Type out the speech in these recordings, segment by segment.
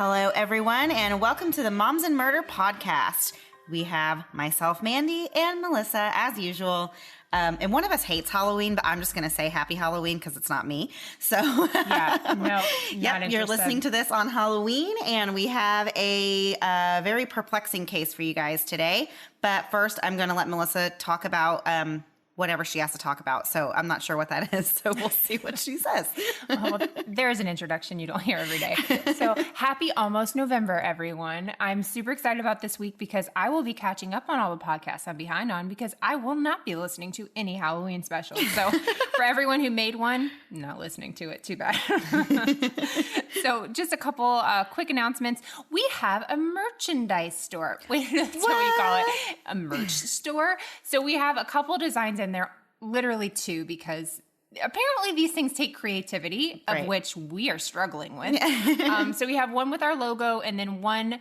Hello, everyone, and welcome to the Moms and Murder podcast. We have myself, Mandy, and Melissa, as usual. And one of us hates Halloween, but I'm just going to say Happy Halloween because it's not me. So, you're listening to this on Halloween, and we have a very perplexing case for you guys today. But first, I'm going to let Melissa talk about whatever she has to talk about. So I'm not sure what that is. So we'll see what she says. Well, there is an introduction you don't hear every day. So happy almost November, everyone. I'm super excited about this week because I will be catching up on all the podcasts I'm behind on because I will not be listening to any Halloween specials. So for everyone who made one, not listening to it, too bad. So just a couple quick announcements. We have a merchandise store. Wait, that's what we call it. A merch store. So we have a couple designs in there, literally two, because apparently these things take creativity, of which we are struggling with. So we have one with our logo and then one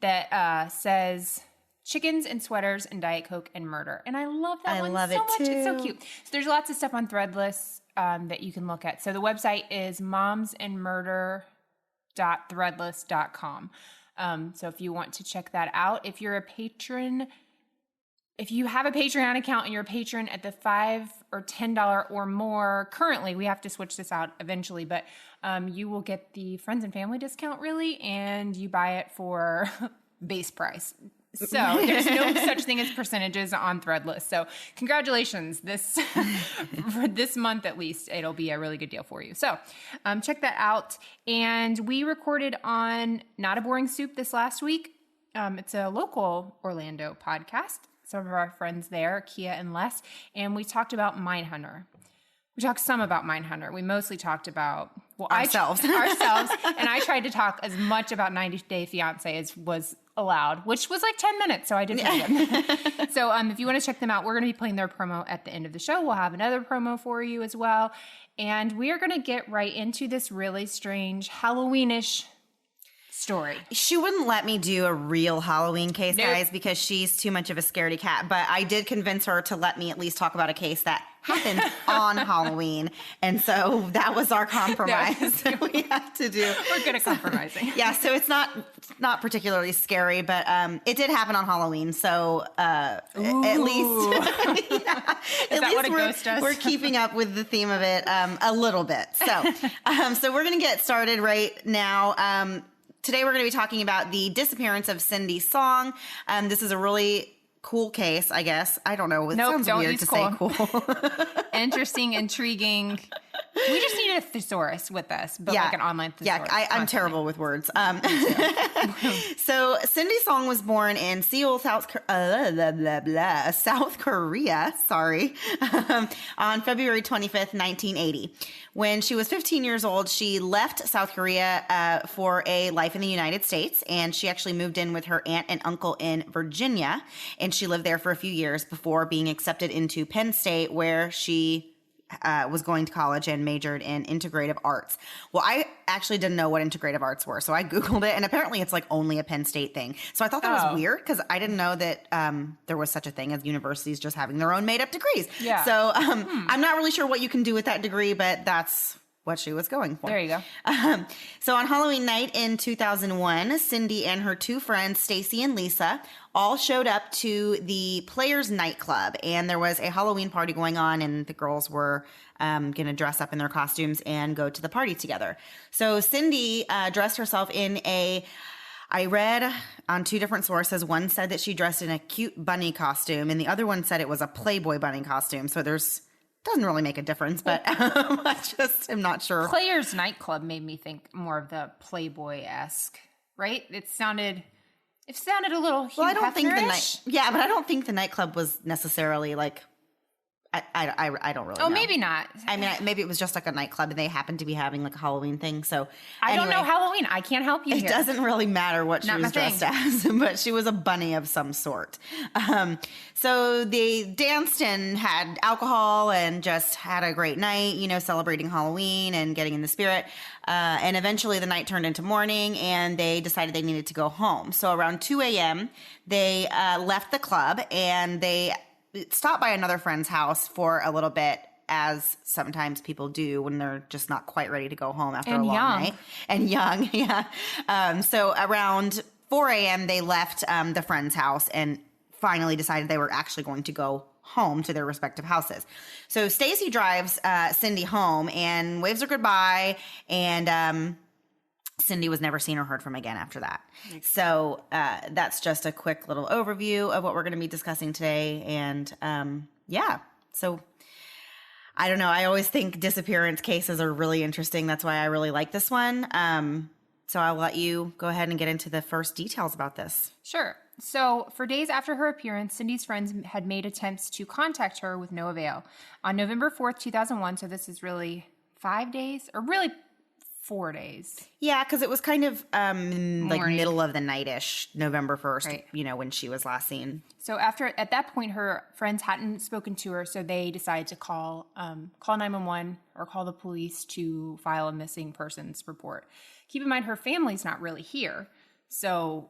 that says chickens and sweaters and Diet Coke and murder. And I love that one so much. Too. It's so cute. So there's lots of stuff on Threadless that you can look at. So the website is momsandmurder.threadless.com. So if you want to check that out, if you're a patron, if you have a Patreon account and you're a patron at the $5 or $10 or more, currently, we have to switch this out eventually, but you will get the friends and family discount, really, and you buy it for base price. So there's no such thing as percentages on Threadless. So congratulations. For this month at least, it'll be a really good deal for you. So check that out. And we recorded on Not a Boring Soup this last week. It's a local Orlando podcast. Some of our friends there, Kia and Les, and we talked about Mindhunter. We talked some about Mindhunter. We mostly talked about ourselves, and I tried to talk as much about 90 Day Fiance as was allowed, which was like 10 minutes, so I did them. So if you want to check them out, we're going to be playing their promo at the end of the show. We'll have another promo for you as well, and we are going to get right into this really strange Halloweenish story. She wouldn't let me do a real Halloween case, guys, because she's too much of a scaredy cat. But I did convince her to let me at least talk about a case that happened on Halloween. And so that was our compromise that we have to do. We're good at compromising. Yeah, so it's not particularly scary, but it did happen on Halloween. So at least, we're keeping up with the theme of it a little bit. So, so we're going to get started right now. Today we're going to be talking about the disappearance of Cindy Song. This is a really cool case, I guess. I don't know. It sounds weird to say cool. Interesting, intriguing. We just need a thesaurus with us, but like an online thesaurus. Yeah, I'm terrible with words. So Cindy Song was born in Seoul, South Korea, on February 25th, 1980. When she was 15 years old, she left South Korea for a life in the United States, and she actually moved in with her aunt and uncle in Virginia, and she lived there for a few years before being accepted into Penn State, where she was going to college and majored in integrative arts. Well, I actually didn't know what integrative arts were, so I Googled it, and apparently it's like only a Penn State thing. So I thought that was weird because I didn't know that there was such a thing as universities just having their own made-up degrees. Yeah. So I'm not really sure what you can do with that degree, but that's what she was going for. There you go. So on Halloween night in 2001, Cindy and her two friends, Stacy and Lisa, all showed up to the Players nightclub, and there was a Halloween party going on, and the girls were going to dress up in their costumes and go to the party together. So Cindy dressed herself in I read on two different sources. One said that she dressed in a cute bunny costume, and the other one said it was a Playboy bunny costume. So doesn't really make a difference, but I just am not sure. Players nightclub made me think more of the Playboy-esque, right? It sounded a little Hugh I don't think Hefner-ish. but I don't think the nightclub was necessarily like. I don't really know. Maybe not. I mean, maybe it was just like a nightclub and they happened to be having like a Halloween thing. So I don't know Halloween. I can't help you here. It doesn't really matter what she was dressed as, but she was a bunny of some sort. So they danced and had alcohol and just had a great night, celebrating Halloween and getting in the spirit. And eventually the night turned into morning and they decided they needed to go home. So around 2 a.m., they left the club and they stopped by another friend's house for a little bit as sometimes people do when they're just not quite ready to go home after And a long young. night. And young, yeah. So around 4 a.m., they left the friend's house and finally decided they were actually going to go home to their respective houses. So Stacy drives Cindy home and waves her goodbye, and Cindy was never seen or heard from again after that. So that's just a quick little overview of what we're going to be discussing today. And yeah, so I don't know. I always think disappearance cases are really interesting. That's why I really like this one. So I'll let you go ahead and get into the first details about this. Sure. So, for days after her appearance, Cindy's friends had made attempts to contact her with no avail. On November 4th, 2001, so this is really 5 days, or really 4 days. Yeah, because it was kind of like Morning. middle of the night-ish, November 1st, Right. when she was last seen. So at that point, her friends hadn't spoken to her, so they decided to call 911 or call the police to file a missing persons report. Keep in mind, her family's not really here, so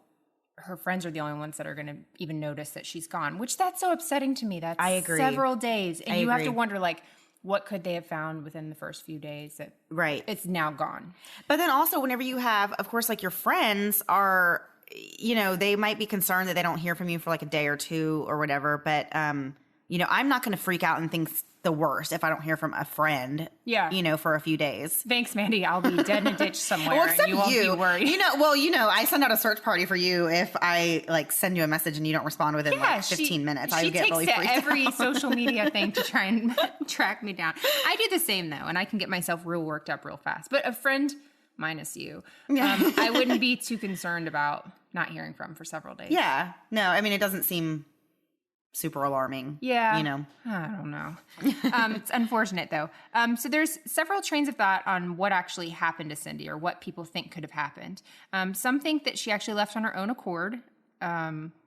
her friends are the only ones that are going to even notice that she's gone, which that's so upsetting to me. That's I agree. several days, and I you have agree. to wonder, like, what could they have found within the first few days that Right. it's now gone. But then also whenever you have, of course, like your friends are, they might be concerned that they don't hear from you for like a day or two or whatever. But, I'm not going to freak out and think the worst if I don't hear from a friend, Yeah. For a few days. Thanks, Mandy. I'll be dead in a ditch somewhere, Well, and except you won't be worried. I send out a search party for you if I like send you a message and you don't respond within like 15 minutes. I She get takes really to freaked every out. social media thing to try and track me down. I do the same though, and I can get myself real worked up real fast. But a friend, minus you, I wouldn't be too concerned about not hearing from for several days. Yeah. No, I mean, it doesn't seem super alarming. Yeah. I don't know. It's unfortunate though. So there's several trains of thought on what actually happened to Cindy or what people think could have happened. Some think that she actually left on her own accord,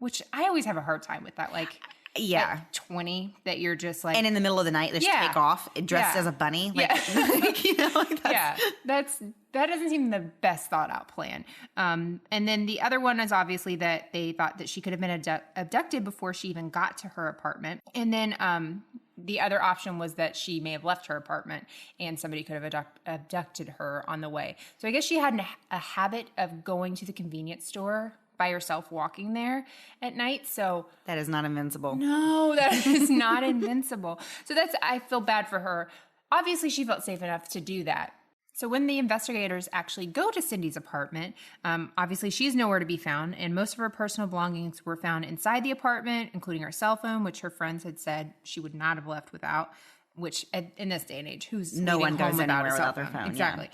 which I always have a hard time with that. Like, Yeah. at 20, that you're just like, And in the middle of the night, they just Yeah. take off dressed Yeah. as a bunny. Like, Yeah. like that's, that doesn't seem the best thought out plan. And then the other one is obviously that they thought that she could have been abducted before she even got to her apartment. And then the other option was that she may have left her apartment and somebody could have abducted her on the way. So I guess she had a habit of going to the convenience store by herself, walking there at night. So that is not invincible. no, that is not invincible. So I feel bad for her. Obviously, she felt safe enough to do that. So when the investigators actually go to Cindy's apartment, obviously she's nowhere to be found, and most of her personal belongings were found inside the apartment, including her cell phone, which her friends had said she would not have left without. Which in this day and age, who's No leaving one goes home without anywhere a cell without their phone, yeah. Exactly.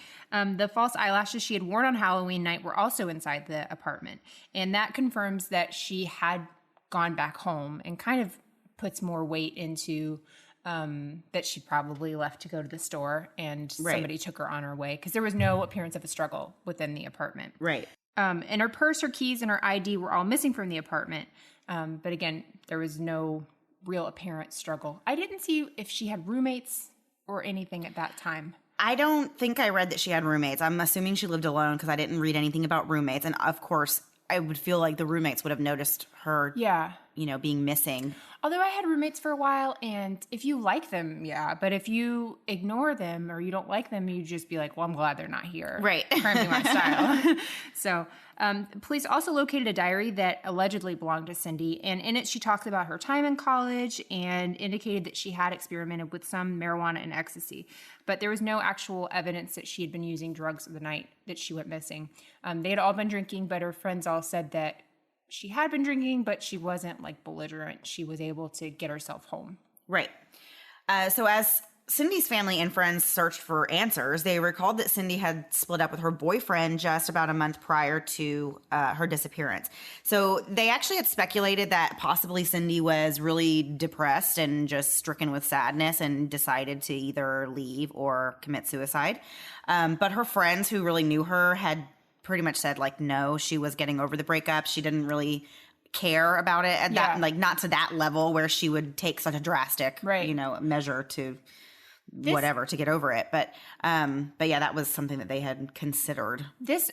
The false eyelashes she had worn on Halloween night were also inside the apartment, and that confirms that she had gone back home, and kind of puts more weight into that she probably left to go to the store, and somebody took her on her way, because there was no appearance of a struggle within the apartment. Right. And her purse, her keys, and her ID were all missing from the apartment. But again, there was no real apparent struggle. I didn't see if she had roommates or anything at that time. I don't think I read that she had roommates. I'm assuming she lived alone because I didn't read anything about roommates. And of course, I would feel like the roommates would have noticed her, being missing. Although I had roommates for a while, and if you like them, yeah. But if you ignore them or you don't like them, you just be like, well, I'm glad they're not here. Right. Crime me my style. So police also located a diary that allegedly belonged to Cindy. And in it, she talks about her time in college and indicated that she had experimented with some marijuana and ecstasy. But there was no actual evidence that she had been using drugs the night that she went missing. They had all been drinking, but her friends all said that she had been drinking, but she wasn't like belligerent. She was able to get herself home. Right. So as Cindy's family and friends searched for answers, they recalled that Cindy had split up with her boyfriend just about a month prior to her disappearance. So they actually had speculated that possibly Cindy was really depressed and just stricken with sadness and decided to either leave or commit suicide. But her friends who really knew her had pretty much said, like, no, she was getting over the breakup. She didn't really care about it at that, like, not to that level where she would take such a drastic, measure to whatever to get over it. But yeah, that was something that they had considered. This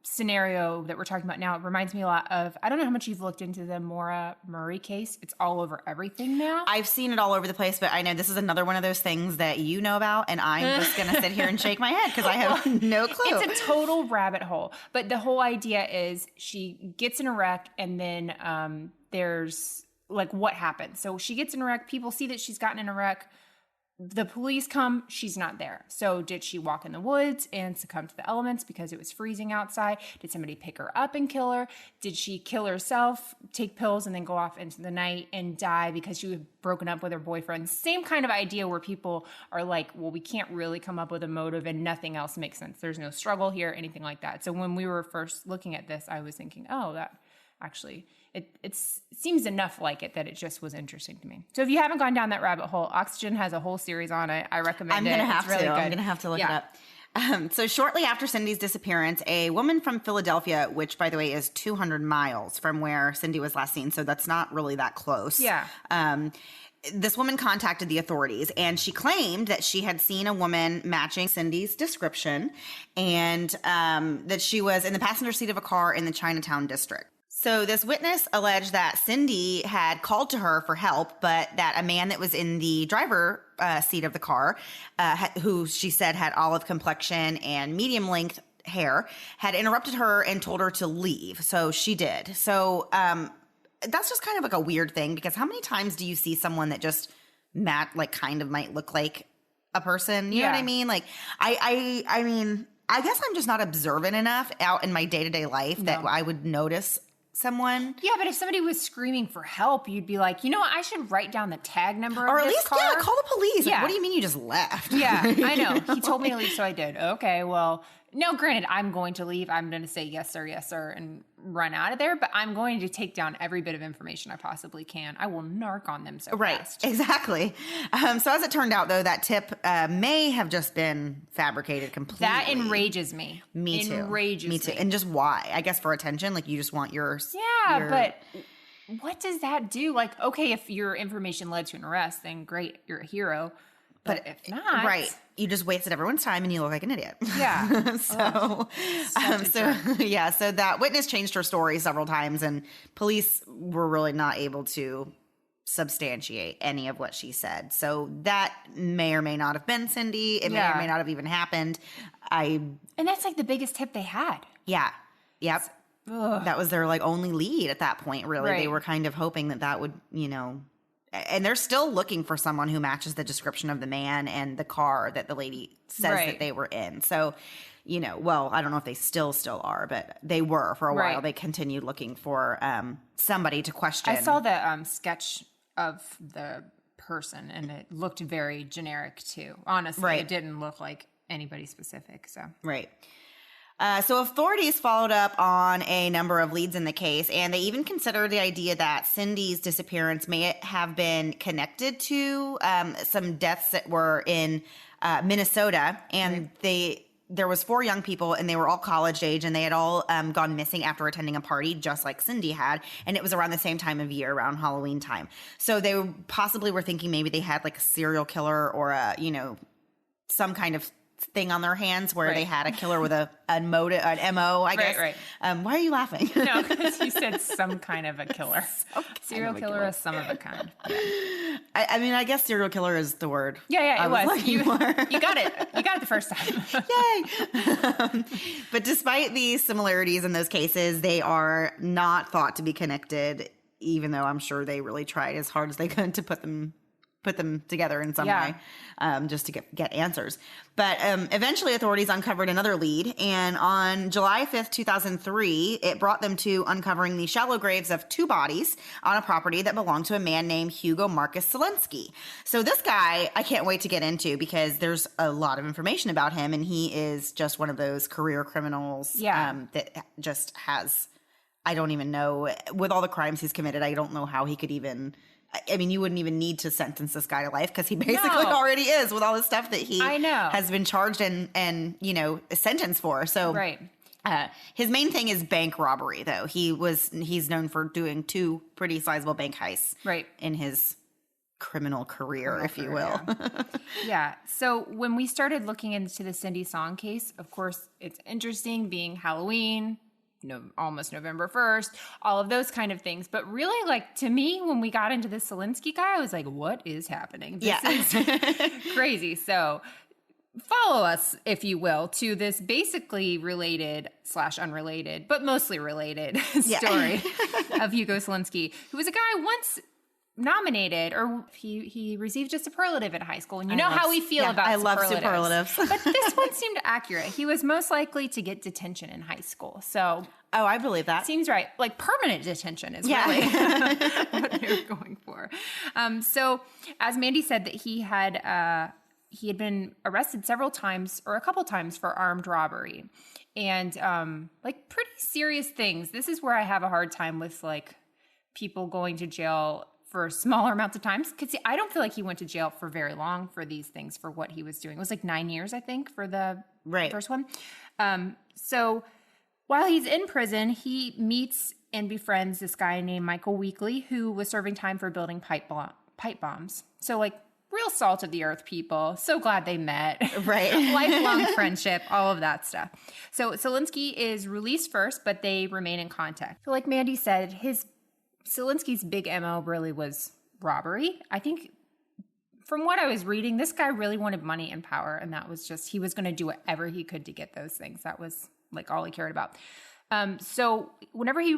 scenario that we're talking about now, it reminds me a lot of, I don't know how much you've looked into the Maura Murray case. It's all over everything now. I've seen it all over the place, but I know this is another one of those things that you know about, and I'm just going to sit here and shake my head because I have no clue. It's a total rabbit hole. But the whole idea is she gets in a wreck, and then there's like what happens. So she gets in a wreck. People see that she's gotten in a wreck. The police come, she's not there. So did she walk in the woods and succumb to the elements because it was freezing outside? Did somebody pick her up and kill her? Did she kill herself, take pills, and then go off into the night and die because she was broken up with her boyfriend? Same kind of idea where people are like, well, we can't really come up with a motive and nothing else makes sense. There's no struggle here, anything like that. So when we were first looking at this, I was thinking, oh, that actually... It seems enough like it that it just was interesting to me. So if you haven't gone down that rabbit hole, Oxygen has a whole series on it. I recommend it. I'm Really going to have to look it up. So shortly after Cindy's disappearance, a woman from Philadelphia, which by the way is 200 miles from where Cindy was last seen, so that's not really that close. Yeah. This woman contacted the authorities, and she claimed that she had seen a woman matching Cindy's description, and that she was in the passenger seat of a car in the Chinatown district. So this witness alleged that Cindy had called to her for help, but that a man that was in the driver seat of the car, who she said had olive complexion and medium length hair, had interrupted her and told her to leave. So she did. So that's just kind of like a weird thing, because how many times do you see someone that just kind of might look like a person? You know what I mean? Like I mean, I guess I'm just not observant enough out in my day-to-day life that I would notice someone. Yeah, but if somebody was screaming for help, you'd be like, you know what, I should write down the tag number or of at this least car. call the police. Yeah. Like, what do you mean you just left? Yeah, I know. He told me to leave, so I did. Okay, well, no, granted, I'm going to leave. I'm going to say yes, sir, and run out of there. But I'm going to take down every bit of information I possibly can. I will narc on them so fast. Exactly. So as it turned out, though, that tip may have just been fabricated completely. That enrages me. Me too. Enrages me too. And just why? I guess for attention. Like, you just want yours. Yeah, but what does that do? Like, okay, if your information led to an arrest, then great, you're a hero. But if not, right, you just wasted everyone's time and you look like an idiot. Yeah. so that witness changed her story several times, and police were really not able to substantiate any of what she said. So that may or may not have been Cindy. It may or may not have even happened. And that's like the biggest tip they had. Yeah. Yep. That was their like only lead at that point, really. Right. They were kind of hoping that would, and they're still looking for someone who matches the description of the man and the car that the lady says that they were in. So, well, I don't know if they still are, but they were for a while. They continued looking for somebody to question. I saw the sketch of the person, and it looked very generic too. Honestly, it didn't look like anybody specific. So So authorities followed up on a number of leads in the case, and they even considered the idea that Cindy's disappearance may have been connected to some deaths that were in Minnesota. And there was 4 young people, and they were all college age, and they had all gone missing after attending a party, just like Cindy had. And it was around the same time of year, around Halloween time. So they possibly were thinking maybe they had like a serial killer or a, some kind of thing on their hands where they had a killer with a motive, an MO, I guess. Right. Why are you laughing? No, because you said some kind of a killer. Serial killer is some of a kind. Yeah. I mean, I guess serial killer is the word. Yeah, it was. You got it. You got it the first time. Yay. But despite the similarities in those cases, they are not thought to be connected, even though I'm sure they really tried as hard as they could to put them together in some way, just to get answers. But eventually authorities uncovered another lead, and on July 5th, 2003, it brought them to uncovering the shallow graves of 2 bodies on a property that belonged to a man named Hugo Marcus Selenski. So this guy, I can't wait to get into, because there's a lot of information about him, and he is just one of those career criminals that just has, I don't even know, with all the crimes he's committed, I don't know how he could even... I mean, you wouldn't even need to sentence this guy to life, because he basically already is, with all the stuff that he has been charged and sentenced for. So his main thing is bank robbery, though. He's known for doing 2 pretty sizable bank heists in his criminal career, if you will. Yeah. So when we started looking into the Cindy Song case, of course, it's interesting being Halloween, almost November 1st, all of those kind of things. But really, like, to me, when we got into the Selenski guy, I was like, what is happening? This is crazy. So follow us, if you will, to this basically related / unrelated, but mostly related story of Hugo Selenski, who was a guy once nominated, or he received a superlative in high school. And you know how we feel about superlatives. I love superlatives. But this one seemed accurate. He was most likely to get detention in high school. So I believe that. Seems right. Like permanent detention is really what they were going for. So as Mandy said, that he had been arrested several times, or a couple times, for armed robbery. And like pretty serious things. This is where I have a hard time with like people going to jail for smaller amounts of times. Because I don't feel like he went to jail for very long for these things, for what he was doing. It was like 9 years, I think, for the first one. So while he's in prison, he meets and befriends this guy named Michael Weekly, who was serving time for building pipe bombs. So like real salt of the earth people. So glad they met. Right. Lifelong friendship, all of that stuff. So Selenski is released first, but they remain in contact. So like Mandy said, Selenski's big MO really was robbery. I think from what I was reading, this guy really wanted money and power, and that was just, he was going to do whatever he could to get those things. That was like all he cared about. So whenever he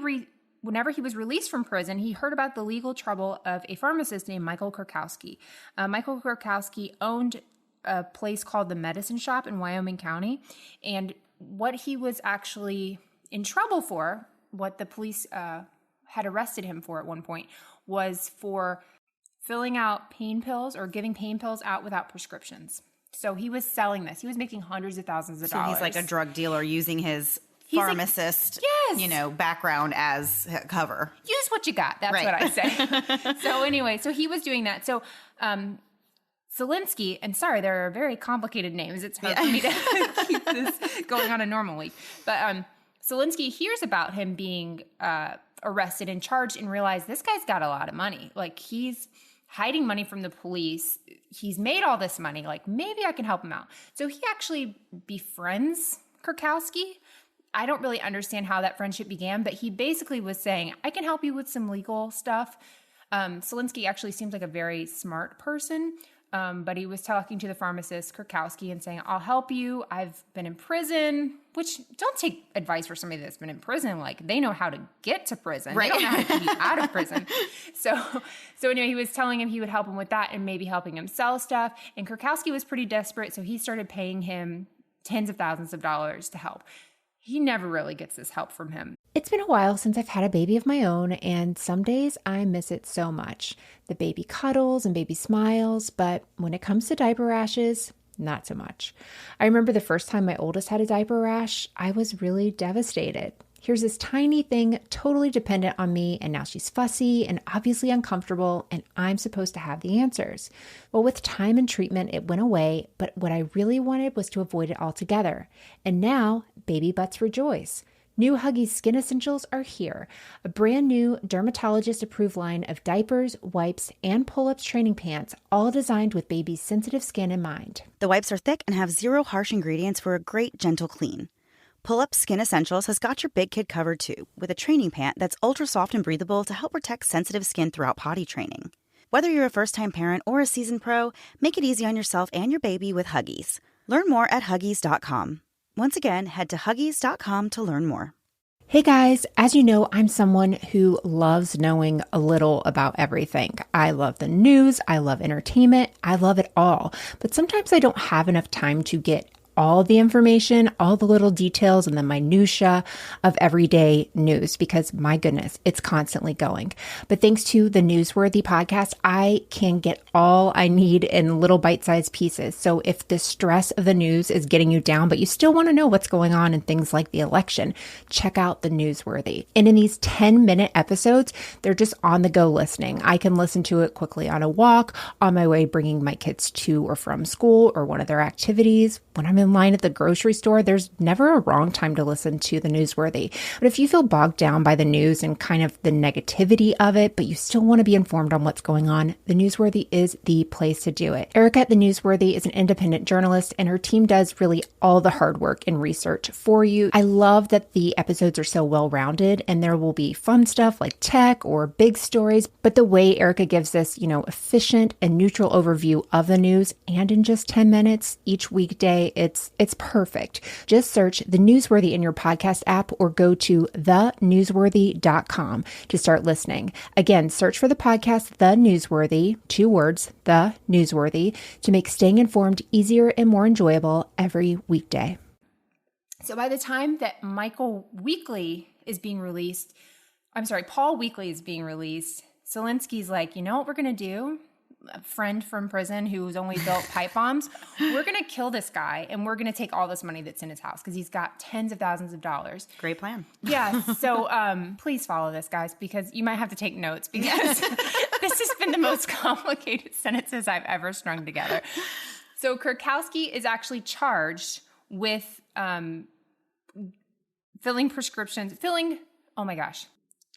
was released from prison, he heard about the legal trouble of a pharmacist named Michael Kurkowski. Michael Kurkowski owned a place called the Medicine Shop in Wyoming County, and what he was actually in trouble for, what the police had arrested him for at one point, was for filling out pain pills or giving pain pills out without prescriptions. So he was selling this. He was making hundreds of thousands of dollars. So he's like a drug dealer using his pharmacist, background as cover. Use what you got. That's what I say. So anyway, so he was doing that. So Selenski, and sorry, there are very complicated names. It's hard for me to keep this going on a normal week. But Selenski hears about him being arrested and charged and realized this guy's got a lot of money. Like, he's hiding money from the police. He's made all this money. Like, maybe I can help him out. So he actually befriends Kurkowski. I don't really understand how that friendship began, but he basically was saying, I can help you with some legal stuff. Selenski actually seems like a very smart person, but he was talking to the pharmacist, Kurkowski, and saying, I'll help you. I've been in prison, which don't take advice for somebody that's been in prison. Like, they know how to get to prison. Right. They don't know how to get out of prison. So anyway, he was telling him he would help him with that and maybe helping him sell stuff. And Kurkowski was pretty desperate, so he started paying him tens of thousands of dollars to help. He never really gets this help from him. It's been a while since I've had a baby of my own, and some days I miss it so much. The baby cuddles and baby smiles, but when it comes to diaper rashes, not so much. I remember the first time my oldest had a diaper rash, I was really devastated. Here's this tiny thing totally dependent on me, and now she's fussy and obviously uncomfortable, and I'm supposed to have the answers. Well, with time and treatment, it went away, but what I really wanted was to avoid it altogether. And now, baby butts rejoice. New Huggies Skin Essentials are here, a brand new dermatologist-approved line of diapers, wipes, and pull-ups training pants, all designed with baby's sensitive skin in mind. The wipes are thick and have 0 harsh ingredients for a great, gentle clean. Pull-Up Skin Essentials has got your big kid covered too, with a training pant that's ultra soft and breathable to help protect sensitive skin throughout potty training. Whether you're a first-time parent or a seasoned pro, make it easy on yourself and your baby with Huggies. Learn more at Huggies.com. Once again, head to Huggies.com to learn more. Hey guys, as you know, I'm someone who loves knowing a little about everything. I love the news, I love entertainment, I love it all. But sometimes I don't have enough time to get all the information, all the little details and the minutia of everyday news because, my goodness, it's constantly going. But thanks to the Newsworthy podcast, I can get all I need in little bite-sized pieces. So if the stress of the news is getting you down, but you still want to know what's going on in things like the election, check out the Newsworthy. And in these 10-minute episodes, they're just on the go listening. I can listen to it quickly on a walk, on my way bringing my kids to or from school or one of their activities, when I'm in in line at the grocery store, there's never a wrong time to listen to the Newsworthy. But if you feel bogged down by the news and kind of the negativity of it, but you still want to be informed on what's going on, the Newsworthy is the place to do it. Erica at the Newsworthy is an independent journalist, and her team does really all the hard work and research for you. I love that the episodes are so well-rounded, and there will be fun stuff like tech or big stories, but the way Erica gives this, efficient and neutral overview of the news, and in just 10 minutes each weekday, it's perfect. Just search The Newsworthy in your podcast app or go to thenewsworthy.com to start listening. Again, search for the podcast The Newsworthy, 2 words, The Newsworthy, to make staying informed easier and more enjoyable every weekday. So by the time that Paul Weekly is being released, Selenski's like, you know what we're going to do? A friend from prison who's only built pipe bombs. We're going to kill this guy and we're going to take all this money that's in his house because he's got tens of thousands of dollars. Great plan. Yeah. So please follow this, guys, because you might have to take notes because this has been the most complicated sentences I've ever strung together. So Kurkowski is actually charged with oh my gosh.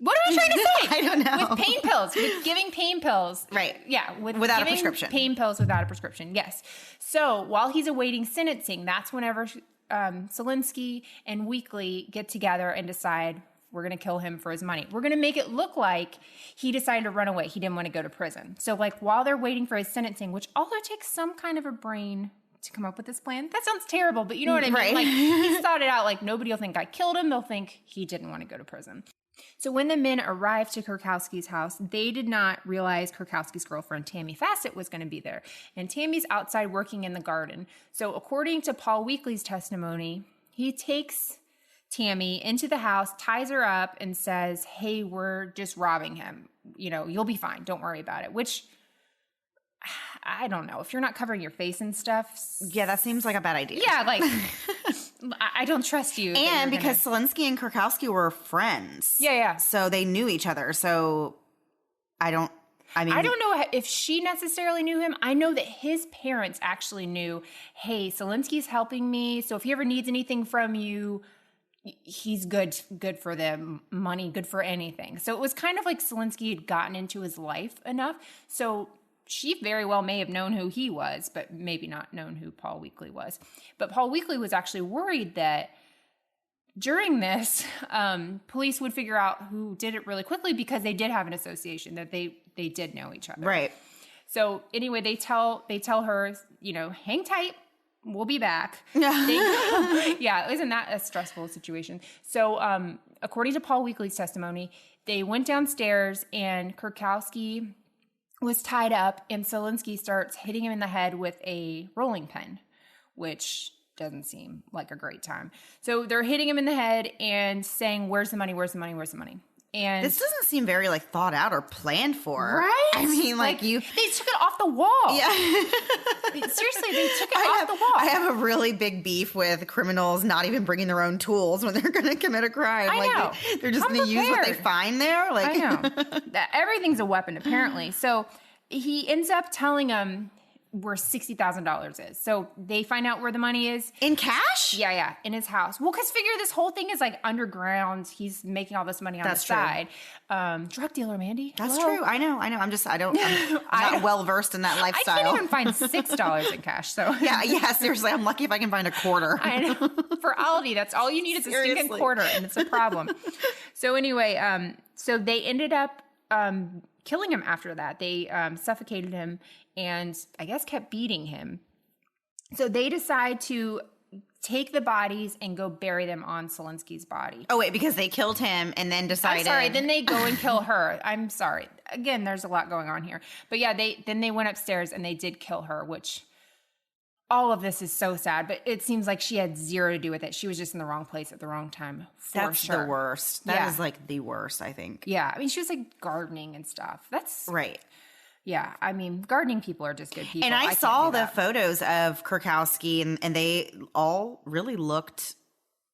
What am I trying to say? I don't know. With pain pills, with giving pain pills. Right. Yeah. Without a prescription. Pain pills without a prescription. Yes. So while he's awaiting sentencing, that's whenever Selenski and Weekly get together and decide we're going to kill him for his money. We're going to make it look like he decided to run away. He didn't want to go to prison. So while they're waiting for his sentencing, which also takes some kind of a brain to come up with this plan. That sounds terrible, but you know what I mean? Right. He thought it out. Nobody will think I killed him. They'll think he didn't want to go to prison. So when the men arrived to Kurkowski's house, they did not realize Kurkowski's girlfriend, Tammy Fassett, was going to be there. And Tammy's outside working in the garden. So according to Paul Weekly's testimony, he takes Tammy into the house, ties her up, and says, hey, we're just robbing him. You'll be fine. Don't worry about it. Which, I don't know. If you're not covering your face and stuff. Yeah, that seems like a bad idea. Yeah, I don't trust you. And because Selenski and Kurkowski were friends. Yeah. So they knew each other. So I don't know if she necessarily knew him. I know that his parents actually knew, hey, Selenski's helping me. So if he ever needs anything from you, he's good for the money, good for anything. So it was kind of like Selenski had gotten into his life enough. So she very well may have known who he was, but maybe not known who Paul Weekly was. But Paul Weekly was actually worried that during this, police would figure out who did it really quickly because they did have an association, that they did know each other. Right. So anyway, they tell her, hang tight, we'll be back. Yeah, isn't that a stressful situation? So according to Paul Weekly's testimony, they went downstairs and Kurkowski was tied up, and Selenski starts hitting him in the head with a rolling pin, which doesn't seem like a great time. So they're hitting him in the head and saying, where's the money, where's the money, where's the money? And this doesn't seem very thought out or planned for. Right? I mean, they took it off the wall. Yeah. Seriously, they took it off the wall. I have a really big beef with criminals not even bringing their own tools when they're going to commit a crime. I know. They're just going to use what they find there. I know. Everything's a weapon, apparently. So he ends up telling him where $60,000 is. So they find out where the money is. In cash? Yeah, in his house. Well, because figure this whole thing is underground. He's making all this money on the side. Drug dealer, Mandy. That's true. I know. I'm not well versed in that lifestyle. I can't even find $6 in cash. So yeah, seriously. I'm lucky if I can find a quarter. I know. For Aldi, that's all you need is a stinking quarter, and it's a problem. So anyway, so they ended up killing him after that. They suffocated him and I guess kept beating him. So they decide to take the bodies and go bury them on Selenski's body. Oh, wait, because they killed him and then decided... I'm sorry, then they go and kill her. I'm sorry. Again, there's a lot going on here. But yeah, they went upstairs and they did kill her, which... All of this is so sad, but it seems like she had zero to do with it. She was just in the wrong place at the wrong time. That's the worst. That is the worst, I think. Yeah. I mean, she was gardening and stuff. That's right. Yeah. I mean, gardening people are just good people. And I saw the photos of Kurkowski and they all really looked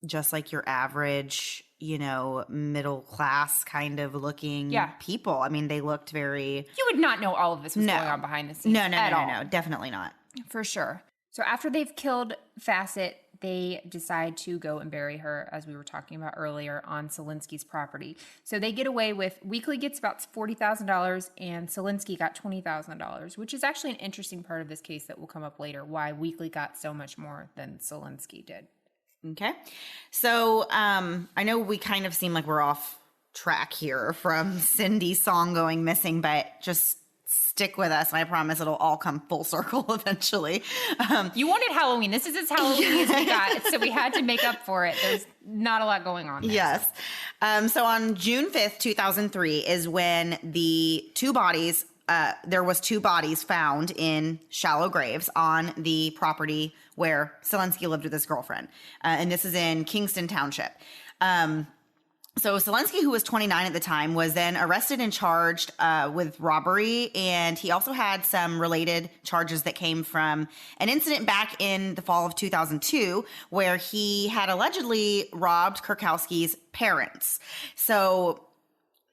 just like your average, middle class kind of looking people. I mean, they looked very... You would not know all of this was going on behind the scenes. No, definitely not. For sure. So after they've killed Facet, they decide to go and bury her, as we were talking about earlier, on Selenski's property. So they get away with, Weekly gets about $40,000 and Selenski got $20,000, which is actually an interesting part of this case that will come up later, why Weekly got so much more than Selenski did. Okay. So I know we kind of seem like we're off track here from Cindy's song going missing, but just stick with us, and I promise it'll all come full circle eventually. You wanted Halloween. This is as Halloween as we got, so we had to make up for it. There's not a lot going on there. Yes. So on June 5th, 2003 is when the two bodies, there was two bodies found in shallow graves on the property where Selenski lived with his girlfriend. And this is in Kingston Township. So Selenski, who was 29 at the time, was then arrested and charged with robbery, and he also had some related charges that came from an incident back in the fall of 2002 where he had allegedly robbed Kurkowski's parents. So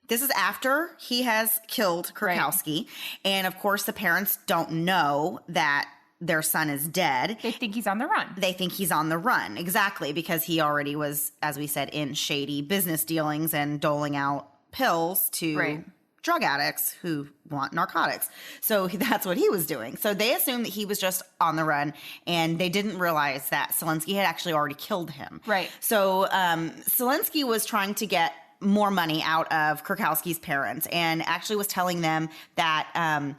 this is after he has killed Kurkowski, right. And of course the parents don't know that their son is dead. They think he's on the run. They think he's on the run, exactly, because he already was, as we said, in shady business dealings and doling out pills to drug addicts who want narcotics. So that's what he was doing. So they assumed that he was just on the run, and they didn't realize that Selenski had actually already killed him. Right. So Selenski was trying to get more money out of Kurkowski's parents and actually was telling them that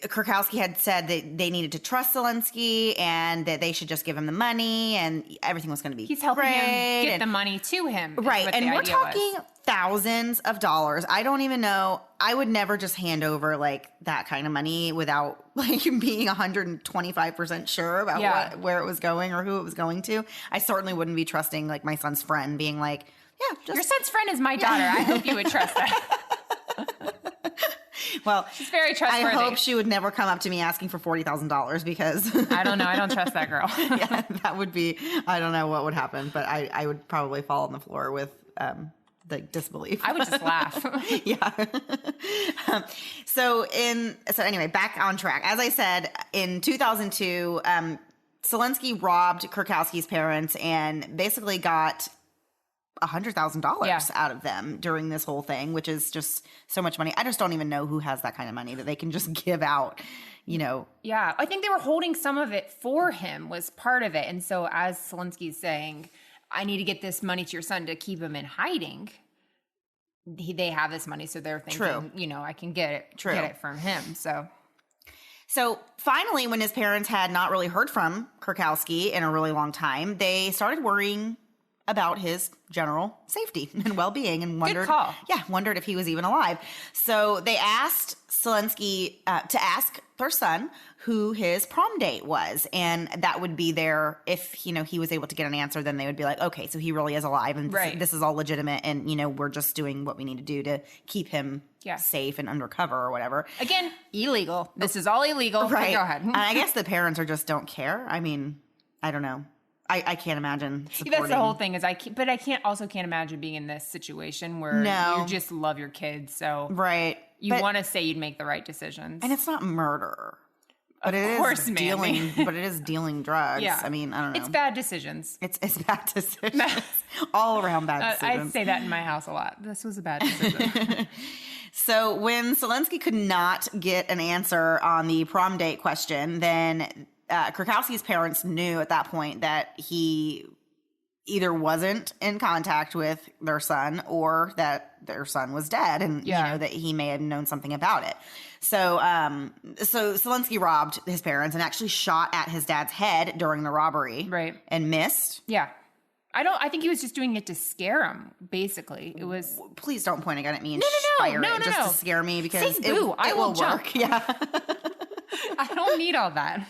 Kurkowski had said that they needed to trust Selenski and that they should just give him the money and everything was going to be He's helping great. him get the money to him. Right. And we're talking thousands of dollars. I don't even know. I would never just hand over like that kind of money without like being 125% sure about where it was going or who it was going to. I certainly wouldn't be trusting like my son's friend being like, yeah, just, your son's friend is my daughter. I hope you would trust that. Well, she's very trustworthy. I hope she would never come up to me asking for $40,000 because I don't know. I don't trust that girl. Yeah, that would be, I don't know what would happen, but I would probably fall on the floor with the disbelief. I would just laugh. Yeah. So anyway, back on track. As I said, in 2002, Selenski robbed Kurkowski's parents and basically got $100,000 out of them during this whole thing, which is just so much money. I just don't even know who has that kind of money that they can just give out, you know. Yeah, I think they were holding some of it for him was part of it. And so as Selensky's saying, I need to get this money to your son to keep him in hiding, they have this money. So they're thinking, you know, I can get it from him. So finally, when his parents had not really heard from Kurkowski in a really long time, they started worrying about his general safety and well-being and wondered if he was even alive. So they asked Selenski to ask their son who his prom date was. And that would be if, you know, he was able to get an answer, then they would be like, okay, so he really is alive and this is all legitimate. And, you know, we're just doing what we need to do to keep him safe and undercover or whatever. Again, illegal. This is all illegal. Right. Go ahead. And I guess the parents just don't care. I mean, I don't know. I can't imagine supporting. That's the whole thing I can't imagine being in this situation where you just love your kids. So you want to say you'd make the right decisions. And it's not murder. But it is dealing drugs. Yeah. I mean, I don't know. It's bad decisions. It's bad decisions. All around bad decisions. I say that in my house a lot. This was a bad decision. So when Selenski could not get an answer on the prom date question, then Kurkowski's parents knew at that point that he either wasn't in contact with their son or that their son was dead and you know that he may have known something about it. So Selenski robbed his parents and actually shot at his dad's head during the robbery. Right. And missed. Yeah. I think he was just doing it to scare him, basically. It was... Please don't point a gun at me and fire it just to scare me because Say boo. it will work. Yeah. I don't need all that.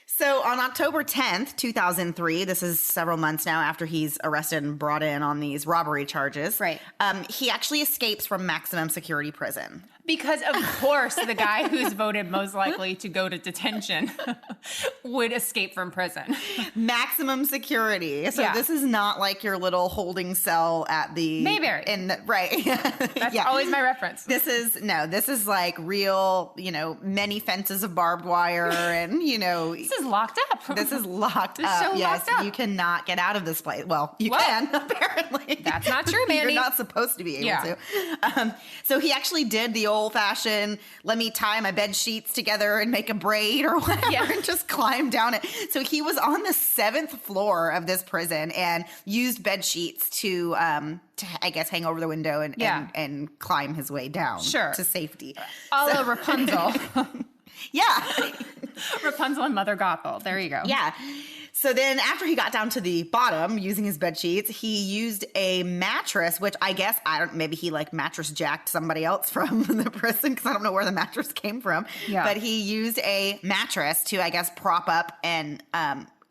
So on October 10th, 2003, this is several months now after he's arrested and brought in on these robbery charges. Right. He actually escapes from maximum security prison. Because, of course, the guy who's voted most likely to go to detention would escape from prison. Maximum security. So this is not like your little holding cell at the... Mayberry. Right. That's always my reference. This is like real, many fences of barbed wire and, This is locked up. This is locked This up. show Yes, locked up. you cannot get out of this place. Well, you can, apparently. That's not true, Mandy. You're not supposed to be able to. So he actually did the old-fashioned, let me tie my bed sheets together and make a braid or whatever and just climb down it. So he was on the 7th floor of this prison and used bed sheets to I guess, hang over the window and climb his way down to safety. A la Rapunzel. Yeah. Rapunzel and Mother Gothel. There you go. Yeah. So then after he got down to the bottom using his bed sheets, he used a mattress, which I guess, maybe he mattress jacked somebody else from the prison because I don't know where the mattress came from. Yeah. But he used a mattress to, I guess, prop up and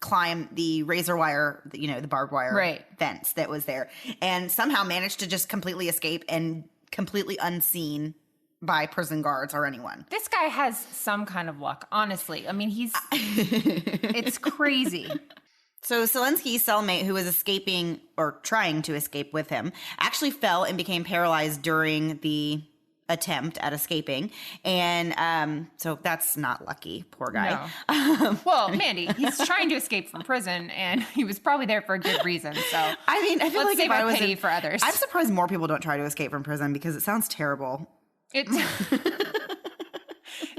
climb the razor wire, the barbed wire fence that was there, and somehow managed to just completely escape and completely unseen by prison guards or anyone. This guy has some kind of luck, honestly. I mean, it's crazy. So Selenski's cellmate, who was escaping or trying to escape with him, actually fell and became paralyzed during the attempt at escaping. And so that's not lucky. Poor guy. No. Well, Mandy, he's trying to escape from prison, and he was probably there for a good reason. So I mean, I feel let's like save if I our was pity for others. I'm surprised more people don't try to escape from prison because it sounds terrible. If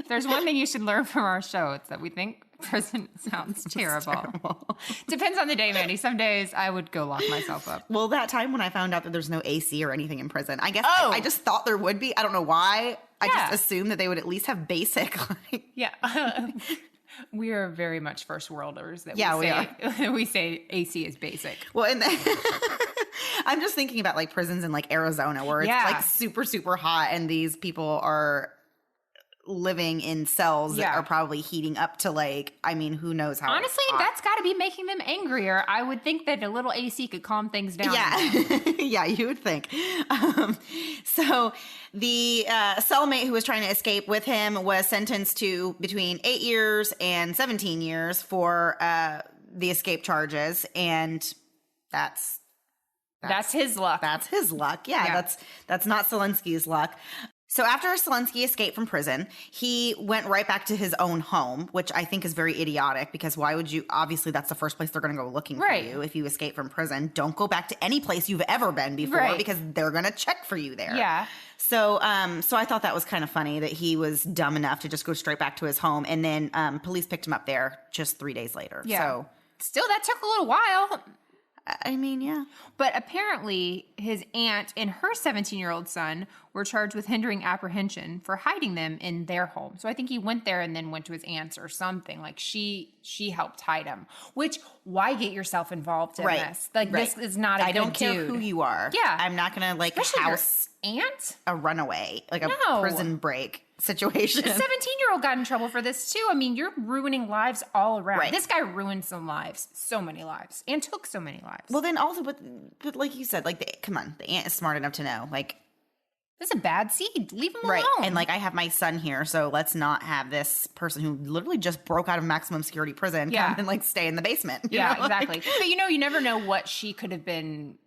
there's one thing you should learn from our show, it's that we think prison sounds terrible. Depends on the day, Mandy. Some days I would go lock myself up. Well, that time when I found out that there's no AC or anything in prison, I guess I just thought there would be. I don't know why. I just assumed that they would at least have basic. We are very much first worlders. We say AC is basic. Well, and I'm just thinking about prisons in Arizona where it's super, super hot and these people are living in cells that are probably heating up to who knows how. Honestly, that's got to be making them angrier. I would think that a little AC could calm things down. Yeah. Yeah, you would think. So the cellmate who was trying to escape with him was sentenced to between 8 years and 17 years for the escape charges. And that's his luck. That's his luck. Yeah. That's not Selenski's luck. So after Selenski escaped from prison, he went right back to his own home, which I think is very idiotic because why would you – obviously that's the first place they're going to go looking for you if you escape from prison. Don't go back to any place you've ever been before because they're going to check for you there. Yeah. So I thought that was kind of funny that he was dumb enough to just go straight back to his home, and then police picked him up there just 3 days later. Yeah. So still, that took a little while. I mean, yeah. But apparently his aunt and her 17-year-old son were charged with hindering apprehension for hiding them in their home. So I think he went there and then went to his aunt's or something. She helped hide him. Which, why get yourself involved in this? This is not a good dude. I don't care who you are. Yeah. I'm not going to especially house aunt? A runaway, a prison break situation. The 17-year-old got in trouble for this too. I mean, you're ruining lives all around. Right. This guy ruined some lives, so many lives, and took so many lives. Well, then also, but like you said, come on, the aunt is smart enough to know, this is a bad seed. Leave him alone. And I have my son here, so let's not have this person who literally just broke out of maximum security prison come and stay in the basement. Exactly. But you never know what she could have been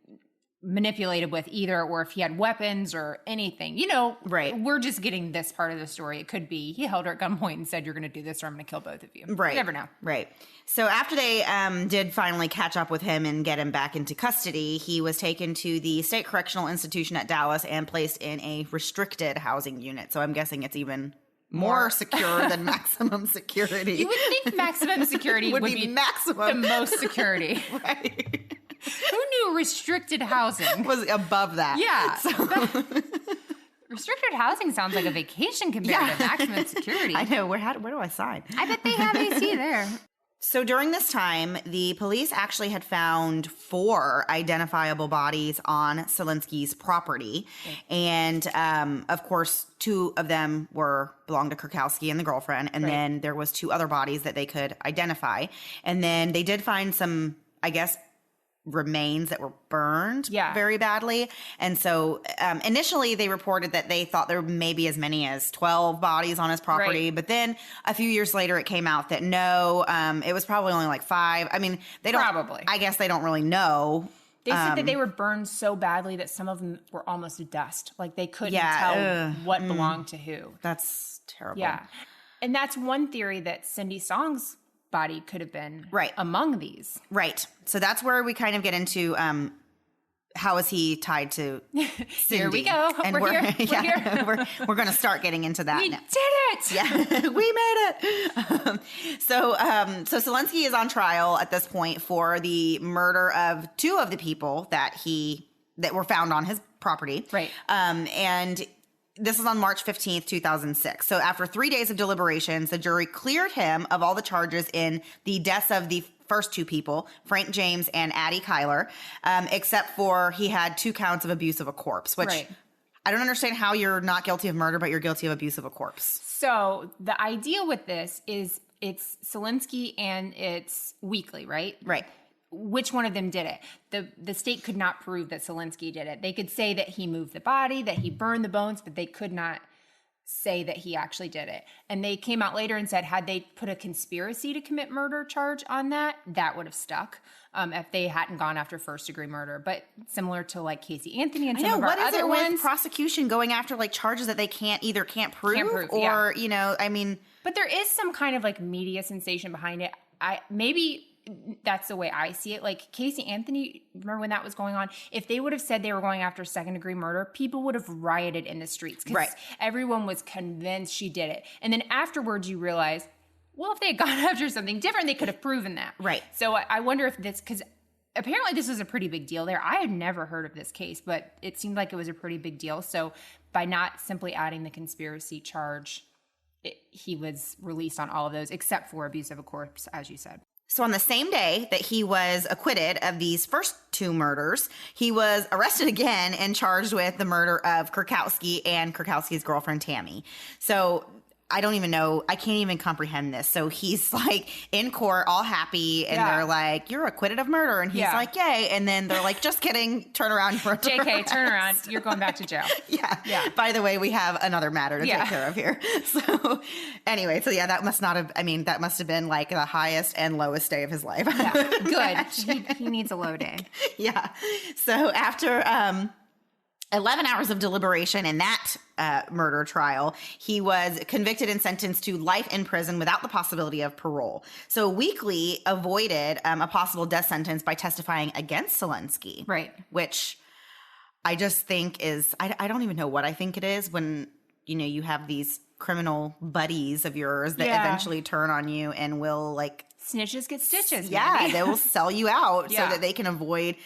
manipulated with either, or if he had weapons or anything. We're just getting this part of the story. It could be he held her at gunpoint and said, you're going to do this or I'm going to kill both of you. Right. You never know. Right. So after they did finally catch up with him and get him back into custody, he was taken to the State Correctional Institution at Dallas and placed in a restricted housing unit. So I'm guessing it's even more secure than maximum security. You would think maximum security would be maximum. The most security. Right. Who knew restricted housing was above that? Yeah. So. Restricted housing sounds like a vacation compared to maximum security. I know. Where do I sign? I bet they have AC there. So during this time, the police actually had found 4 identifiable bodies on Selenski's property. And, of course, 2 of them belonged to Kurkowski and the girlfriend. And then there was 2 other bodies that they could identify. And then they did find some, I guess, remains that were burned Yeah. very badly. And so initially they reported that they thought there may be as many as 12 bodies on his property. Right. But then a few years later, it came out that no, it was probably only like 5. I mean, they don't, Probably. I guess they don't really know. They said that they were burned so badly that some of them were almost dust. Like they couldn't tell what belonged to who. That's terrible. Yeah. And that's one theory that Cindy Song's body could have been among these. Right. So that's where we kind of get into how is he tied to Cindy? Here we go. And We're here. we're going to start getting into that We now. did it. Yeah, we made it. So Selenski is on trial at this point for the murder of 2 of the people that were found on his property. Right. And this is on March 15th, 2006. So after 3 days of deliberations, the jury cleared him of all the charges in the deaths of the first 2 people, Frank James and Addie Kyler, except for he had 2 counts of abuse of a corpse, which I don't understand how you're not guilty of murder, but you're guilty of abuse of a corpse. So the idea with this is it's Selenski and it's Weekly, right? Right. Which one of them did it? The state could not prove that Selenski did it. They could say that he moved the body, that he burned the bones, but they could not say that he actually did it. And they came out later and said had they put a conspiracy to commit murder charge on that, that would have stuck if they hadn't gone after first-degree murder. But similar to like Casey Anthony and some of our what is other it ones. with prosecution going after like charges that they can't prove or, yeah. you know, I mean. But there is some kind of like media sensation behind it. Maybe that's the way I see it. Like Casey Anthony, remember when that was going on? If they would have said they were going after second-degree murder, people would have rioted in the streets because everyone was convinced she did it. And then afterwards, you realize, well, if they had gone after something different, they could have proven that. Right. So I wonder if this, because apparently this was a pretty big deal there. I had never heard of this case, but it seemed like it was a pretty big deal. So by not simply adding the conspiracy charge, he was released on all of those except for abuse of a corpse, as you said. So on the same day that he was acquitted of these first 2 murders, he was arrested again and charged with the murder of Kurkowski and Kurkowski's girlfriend, Tammy. So I don't even know. I can't even comprehend this. So he's like in court all happy and they're like, you're acquitted of murder. And he's like, yay. And then they're like, just kidding. Turn around. JK, turn around. You're going back to jail. Yeah. By the way, we have another matter to take care of here. So anyway, so that must have been like the highest and lowest day of his life. Yeah. Good. He needs a low day. Yeah. So after 11 hours of deliberation in that murder trial, he was convicted and sentenced to life in prison without the possibility of parole. So Weekly avoided a possible death sentence by testifying against Selenski. Right. Which I just think is, I don't even know what I think it is when, you know, you have these criminal buddies of yours that eventually turn on you and will like... Snitches get stitches. Yeah, they will sell you out so that they can avoid,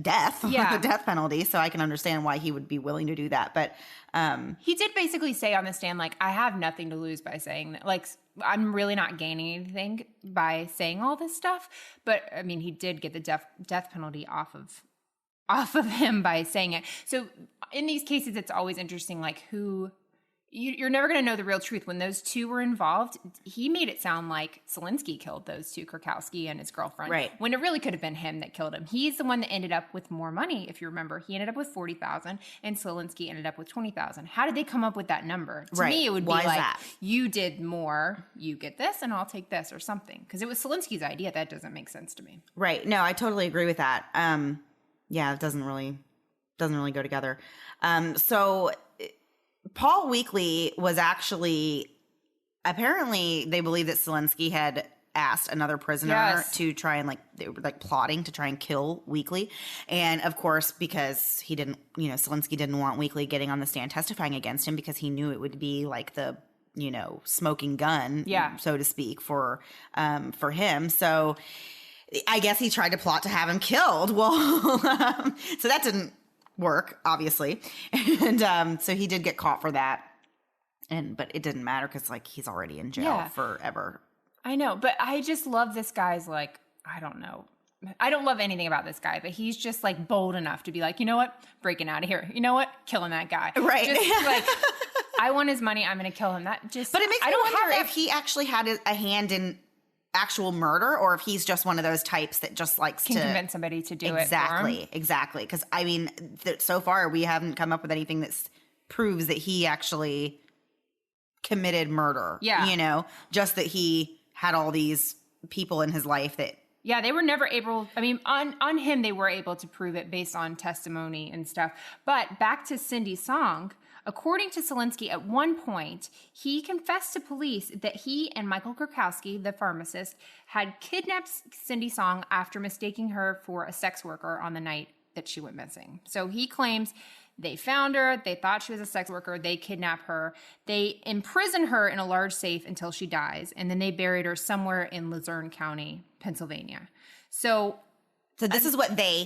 death, the death penalty. So I can understand why he would be willing to do that. But he did basically say on the stand, like, I have nothing to lose by saying that. Like, I'm really not gaining anything by saying all this stuff. But I mean, he did get the death penalty off of him by saying it. So in these cases, it's always interesting, like you're never going to know the real truth. When those 2 were involved, he made it sound like Selenski killed those 2, Kurkowski and his girlfriend. Right. When it really could have been him that killed him. He's the one that ended up with more money, if you remember. He ended up with $40,000 and Selenski ended up with $20,000. How did they come up with that number? To me, it would be like, you did more, you get this, and I'll take this or something. Because it was Selenski's idea. That doesn't make sense to me. Right. No, I totally agree with that. It doesn't really go together. So Paul Weekly was actually, apparently they believe that Selenski had asked another prisoner to try and they were plotting to try and kill Weekly. And of course, because he didn't, Selenski didn't want Weekly getting on the stand testifying against him because he knew it would be like the, smoking gun, so to speak, for him. So I guess he tried to plot to have him killed. Well, so that didn't work, obviously. And so he did get caught for that. But it didn't matter because he's already in jail forever. I know, but I just love this guy's I don't know. I don't love anything about this guy, but he's just bold enough to be like, you know what? Breaking out of here. You know what? Killing that guy. Right. Just I want his money. I'm going to kill him. That just. But it makes me wonder if he actually had a hand in actual murder or if he's just one of those types that just likes Can to convince somebody to do it for him. Exactly. Because, I mean, so far we haven't come up with anything that proves that he actually committed murder. Yeah. You know, just that he had all these people in his life that. Yeah, they were never able, I mean, on him, they were able to prove it based on testimony and stuff. But back to Cindy Song, according to Selenski, at one point, he confessed to police that he and Michael Kurkowski, the pharmacist, had kidnapped Cindy Song after mistaking her for a sex worker on the night that she went missing. So he claims they found her, they thought she was a sex worker, they kidnapped her, they imprisoned her in a large safe until she dies, and then they buried her somewhere in Luzerne County, Pennsylvania. So this is what they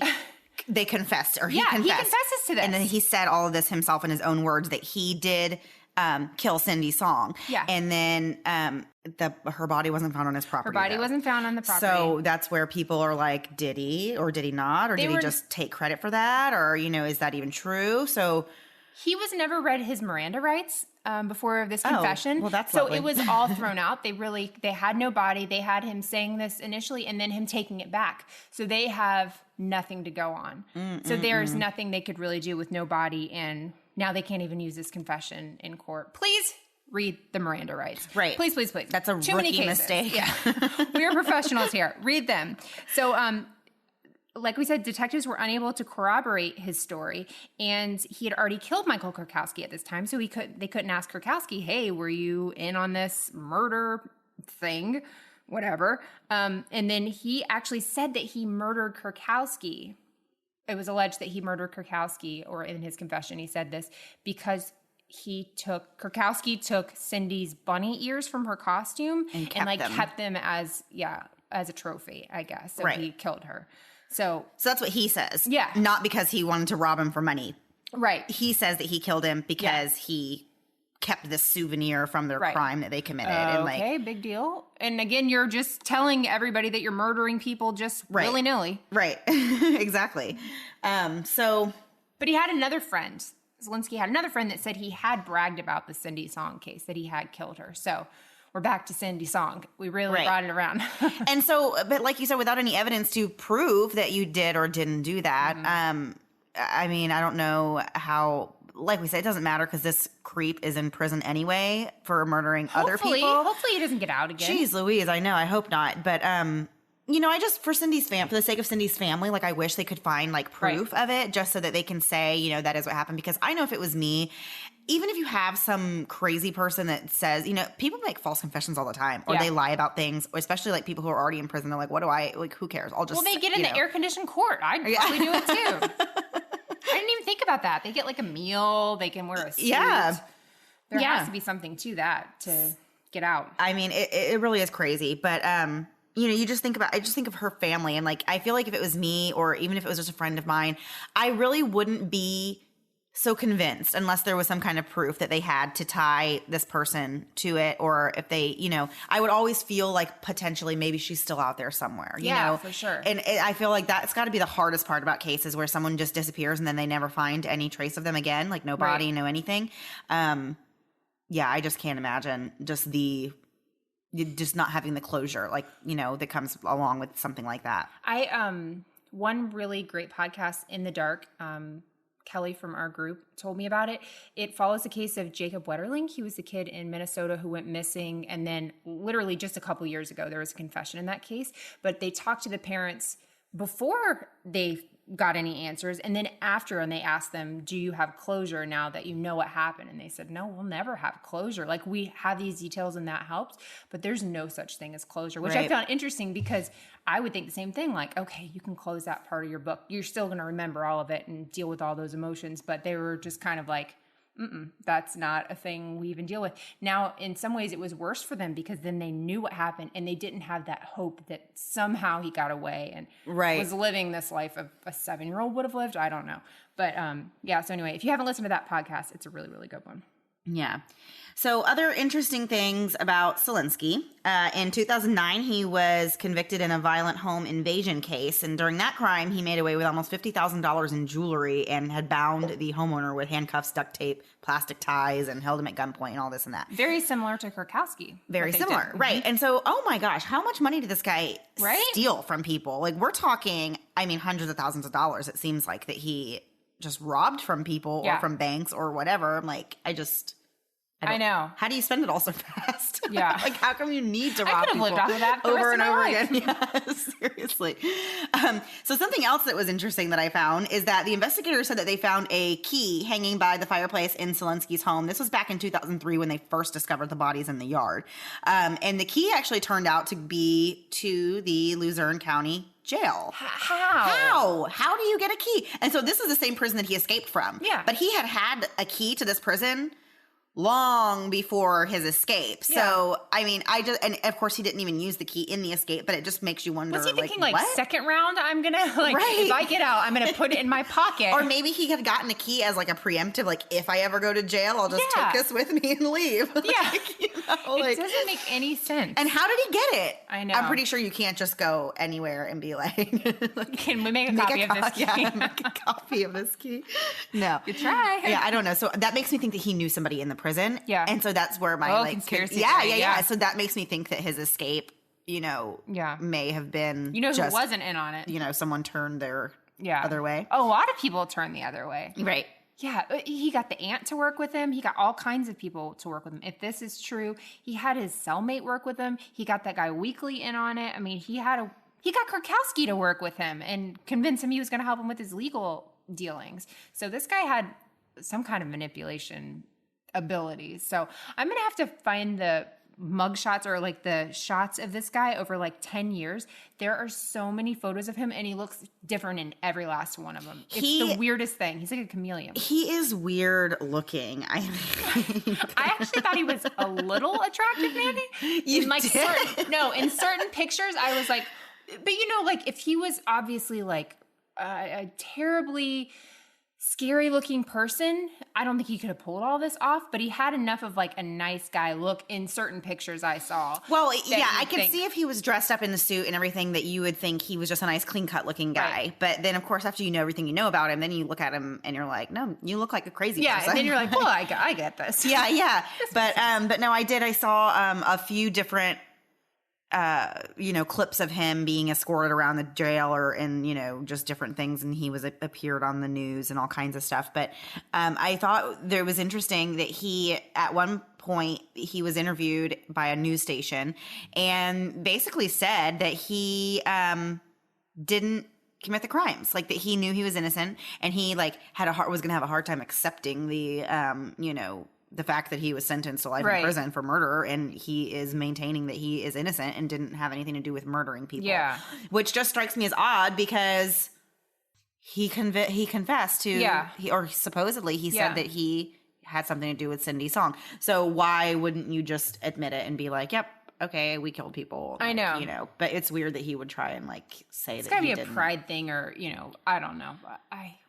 confessed, or he confessed. He confesses to this. And then he said all of this himself in his own words that he did kill Cindy Song. Yeah. And then her body wasn't found on his property. Her body wasn't found on the property. So that's where people are like, did he or did he not? Or did he just take credit for that? Or, you know, is that even true? So he was never read his Miranda rights before this confession. Well, that's so lovely. it was all thrown out. They had no body. They had him saying this initially and then him taking it back. So they have nothing to go on. So there's nothing they could really do with no body, and now they can't even use this confession in court. Please read the Miranda rights. Right. Please, please, please. That's a Too many rookie cases. mistake. Yeah. We are professionals here. Read them. So, like we said, detectives were unable to corroborate his story, and he had already killed Michael Kurkowski at this time, so they couldn't ask Kurkowski, hey, were you in on this murder thing? Whatever. And then he actually said that he murdered Kurkowski. It was alleged that he murdered Kurkowski, or in his confession he said this, because Kurkowski took Cindy's bunny ears from her costume and kept them as a trophy, I guess. So he killed her. So that's what he says. Yeah. Not because he wanted to rob him for money. Right. He says that he killed him because he kept this souvenir from their crime that they committed. Okay, big deal. And again, you're just telling everybody that you're murdering people just willy-nilly. Right. Exactly. But he had another friend. Selenski had another friend that said he had bragged about the Cindy Song case, that he had killed her. So we're back to Cindy Song. We really brought it around. And so, but like you said, without any evidence to prove that you did or didn't do that, I mean, I don't know how, like we said, it doesn't matter because this creep is in prison anyway for murdering other people. Hopefully he doesn't get out again. Jeez Louise, I know. I hope not. But, you know, for the sake of Cindy's family, like I wish they could find like proof of it just so that they can say, you know, that is what happened. Because I know if it was me, even if you have some crazy person that says, you know, people make false confessions all the time or they lie about things, especially like people who are already in prison. They're like, who cares? I'll just, they get in the air-conditioned court. I'd probably do it too. I didn't even think about that. They get like a meal. They can wear a suit. Yeah. There has to be something to that to get out. I mean, it really is crazy. But, you know, I just think of her family. And like, I feel like if it was me or even if it was just a friend of mine, I really wouldn't be so convinced unless there was some kind of proof that they had to tie this person to it, or if they, you know, I would always feel like potentially maybe she's still out there somewhere, you know? For sure. And I feel like that's got to be the hardest part about cases where someone just disappears and then they never find any trace of them again, like no body, no anything. Yeah, I just can't imagine just not having the closure, like, you know, that comes along with something like that. One really great podcast, In the Dark, Kelly from our group told me about it. It follows the case of Jacob Wetterling. He was the kid in Minnesota who went missing. And then literally just a couple years ago, there was a confession in that case. But they talked to the parents before they got any answers. And then after, and they asked them, do you have closure now that you know what happened? And they said, no, we'll never have closure. Like, we have these details and that helps, but there's no such thing as closure, which I found interesting because I would think the same thing. Like, okay, you can close that part of your book. You're still going to remember all of it and deal with all those emotions. But they were just kind of like, that's not a thing we even deal with. Now, in some ways, it was worse for them because then they knew what happened and they didn't have that hope that somehow he got away and was living this life of a 7-year-old would have lived. I don't know. But so anyway, if you haven't listened to that podcast, it's a really, really good one. Yeah. So other interesting things about Selenski. In 2009, he was convicted in a violent home invasion case. And during that crime, he made away with almost $50,000 in jewelry and had bound the homeowner with handcuffs, duct tape, plastic ties, and held him at gunpoint and all this and that. Very similar to Kurkowski. Very similar. Right. And so, oh my gosh, how much money did this guy Right? steal from people? Like, we're talking, I mean, hundreds of thousands of dollars. It seems like that he just robbed from people or from banks or whatever. I'm like, I know. How do you spend it all so fast? Yeah. Like, how come you need to I rob could have people lived off of that the over rest and of my over life. again? Yeah, seriously. So something else that was interesting that I found is that the investigators said that they found a key hanging by the fireplace in Selenski's home. This was back in 2003 when they first discovered the bodies in the yard. And the key actually turned out to be to the Luzerne County jail. How? How do you get a key? And so this is the same prison that he escaped from. Yeah. But he had a key to this prison long before his escape. So, I mean, and of course he didn't even use the key in the escape, but it just makes you wonder, Was he thinking like what? second round? I'm going to if I get out, I'm going to put it in my pocket. Or maybe he had gotten a key as like a preemptive, like if I ever go to jail, I'll just take this with me and leave. Yeah. Like, it doesn't make any sense. And how did he get it? I know. I'm pretty sure you can't just go anywhere and be like, Can we make a copy of this key? Yeah, make a copy of this key. No. Good try. Yeah, I don't know. So that makes me think that he knew somebody in the prison. Yeah. And so that's where my conspiracy yeah. theory. So that makes me think that his escape, may have been who wasn't in on it? Someone turned their other way. A lot of people turn the other way. Right. Yeah, he got the aunt to work with him. He got all kinds of people to work with him. If this is true, he had his cellmate work with him. He got that guy Weekly in on it. I mean, he got Kurkowski to work with him and convince him he was going to help him with his legal dealings. So this guy had some kind of manipulation abilities. So I'm going to have to find the mugshots or like the shots of this guy over like 10 years. There are so many photos of him and he looks different in every last one of them. It's the weirdest thing. He's like a chameleon. He is weird looking. I actually thought he was a little attractive, Mandy. In certain pictures I was like, but like if he was obviously like a terribly scary looking person, I don't think he could have pulled all this off, but he had enough of like a nice guy look in certain pictures I saw. Well, yeah, I could see if he was dressed up in the suit and everything that you would think he was just a nice clean cut looking guy. Right. But then of course, after you know everything you know about him, then you look at him and you're like, no, you look like a crazy person. And then you're like, well, I get this. Yeah. But no, I saw a few different clips of him being escorted around the jail or in, just different things. And he appeared on the news and all kinds of stuff. But I thought there was interesting that at one point, he was interviewed by a news station and basically said that he didn't commit the crimes, like that he knew he was innocent and he was going to have a hard time accepting the fact that he was sentenced to life in prison for murder, and he is maintaining that he is innocent and didn't have anything to do with murdering people. Yeah. Which just strikes me as odd because he confessed to, or supposedly he said that he had something to do with Cindy's song. So why wouldn't you just admit it and be like, yep, okay, we killed people. I know. But it's weird that he would try and say it's that he didn't. It's gotta be a pride thing or, I don't know.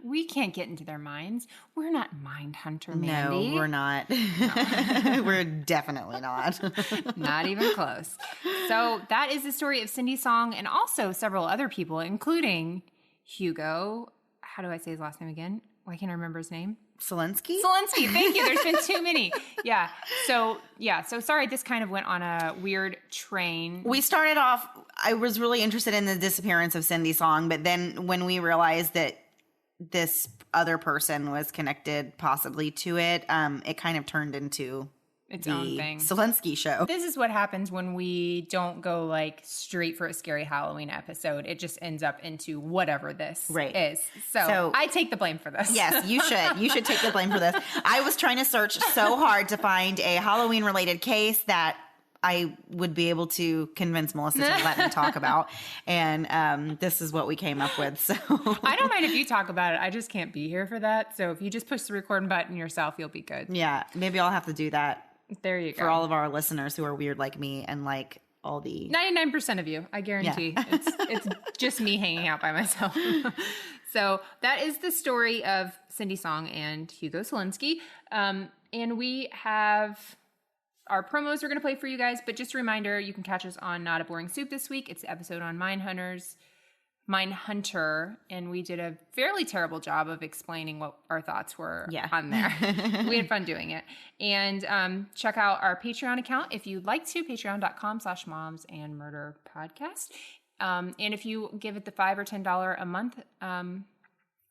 We can't get into their minds. We're not mind hunter, Mandy. No, we're not. No. We're definitely not. Not even close. So that is the story of Cindy's song and also several other people, including Hugo. How do I say his last name again? Why can't I remember his name? Selenski? Thank you. There's been too many. Yeah. So sorry, this kind of went on a weird train. We started off, I was really interested in the disappearance of Cindy's song, but then when we realized that this other person was connected possibly to it, it kind of turned into its own thing. Selenski show. This is what happens when we don't go straight for a scary Halloween episode. It just ends up into whatever this is. So I take the blame for this. Yes, you should. You should take the blame for this. I was trying to search so hard to find a Halloween related case that I would be able to convince Melissa to let me talk about. And this is what we came up with. So I don't mind if you talk about it. I just can't be here for that. So if you just push the record button yourself, you'll be good. Yeah, maybe I'll have to do that. There you go. For all of our listeners who are weird like me and like all the 99% of you, I guarantee. Yeah. It's just me hanging out by myself. So that is the story of Cindy Song and Hugo Selenski. And we have our promos we're going to play for you guys. But just a reminder, you can catch us on Not a Boring Soup this week. It's the episode on Mindhunter, and we did a fairly terrible job of explaining what our thoughts were on there. We had fun doing it. And check out our Patreon account if you'd like to, patreon.com/momsandmurderpodcast. And if you give it the $5 or $10 a month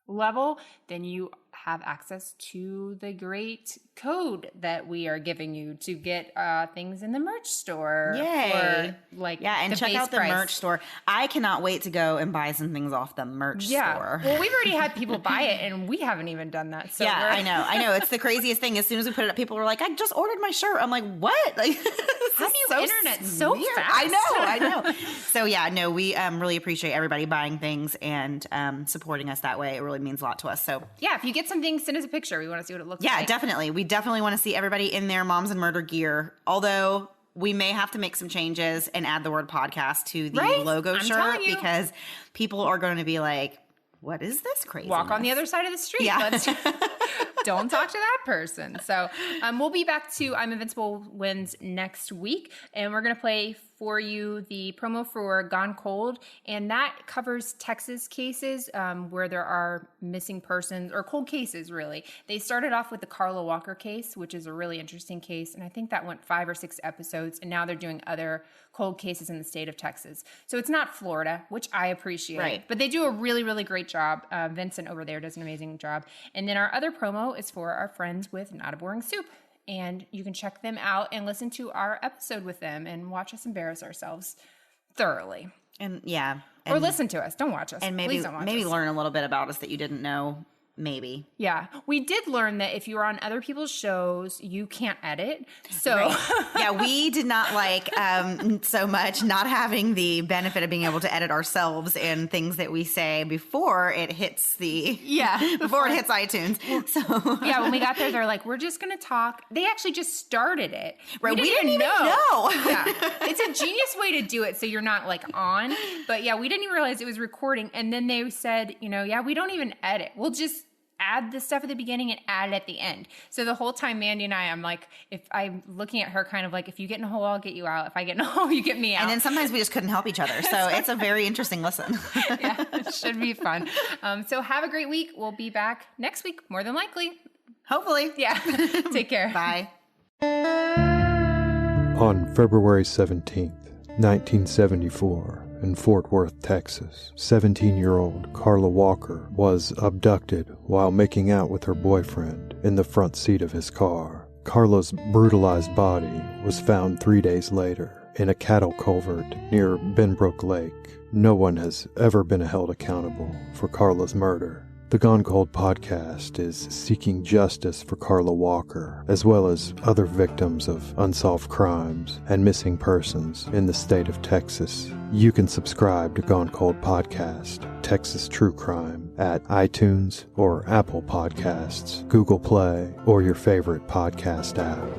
level, then you have access to the great code that we are giving you to get things in the merch store. Yay! And check out the merch store. I cannot wait to go and buy some things off the merch store. Well, we've already had people buy it, and we haven't even done that. So I know. It's the craziest thing. As soon as we put it up, people were like, "I just ordered my shirt." I'm like, "What? Like, how do you internet so fast?" I know. So we really appreciate everybody buying things and supporting us that way. It really means a lot to us. So if you get something, send us a picture. We want to see what it looks like. Yeah, definitely. We definitely want to see everybody in their Moms and Murder gear. Although we may have to make some changes and add the word podcast to the logo shirt because people are going to be like, what is this crazy? Walk on the other side of the street. Yeah. Don't talk to that person. So we'll be back to I'm Invincible Wins next week, and we're going to play for you the promo for Gone Cold, and that covers Texas cases where there are missing persons or cold cases, really. They started off with the Carla Walker case, which is a really interesting case, and I think that went 5 or 6 episodes, and now they're doing other cold cases in the state of Texas. So it's not Florida, which I appreciate. Right. But they do a really, really great job. Vincent over there does an amazing job. And then our other promo is for our friends with Not a Boring Soup. And you can check them out and listen to our episode with them and watch us embarrass ourselves thoroughly. And or listen to us. Don't watch us. And Please don't watch us. learn a little bit about us that you didn't know. Maybe. Yeah. We did learn that if you're on other people's shows, you can't edit. So we did not like so much not having the benefit of being able to edit ourselves and things that we say before it hits before it hits iTunes. So when we got there, they're like, we're just going to talk. They actually just started it. Right. We didn't even know. Yeah. It's a genius way to do it so you're not like on. But we didn't even realize it was recording. And then they said, we don't even edit. We'll just add the stuff at the beginning and add it at the end. So the whole time, Mandy and I'm like, if I'm looking at her kind of like, if you get in a hole, I'll get you out. If I get in a hole, you get me out. And then sometimes we just couldn't help each other. So it's a very interesting listen. It should be fun. So have a great week. We'll be back next week, more than likely. Hopefully. Yeah. Take care. Bye. On February 17th, 1974, in Fort Worth, Texas, 17-year-old Carla Walker was abducted while making out with her boyfriend in the front seat of his car. Carla's brutalized body was found 3 days later in a cattle culvert near Benbrook Lake. No one has ever been held accountable for Carla's murder. The Gone Cold podcast is seeking justice for Carla Walker, as well as other victims of unsolved crimes and missing persons in the state of Texas. You can subscribe to Gone Cold Podcast, Texas True Crime, at iTunes or Apple Podcasts, Google Play, or your favorite podcast app.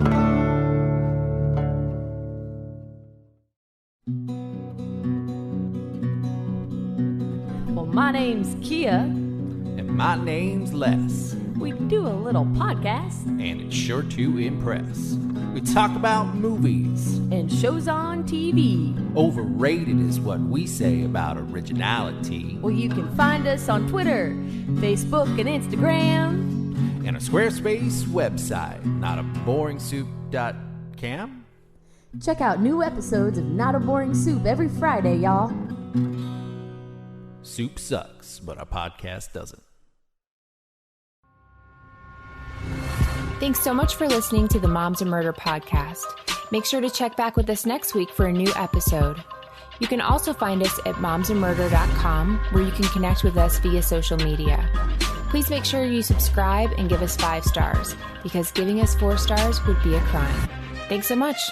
Well, my name's Kia. My name's Les. We do a little podcast. And it's sure to impress. We talk about movies. And shows on TV. Overrated is what we say about originality. Well, you can find us on Twitter, Facebook, and Instagram. And a Squarespace website, notaboringsoup.com. Check out new episodes of Not a Boring Soup every Friday, y'all. Soup sucks, but our podcast doesn't. Thanks so much for listening to the Moms and Murder podcast. Make sure to check back with us next week for a new episode. You can also find us at momsandmurder.com, where you can connect with us via social media. Please make sure you subscribe and give us 5 stars, because giving us 4 stars would be a crime. Thanks so much.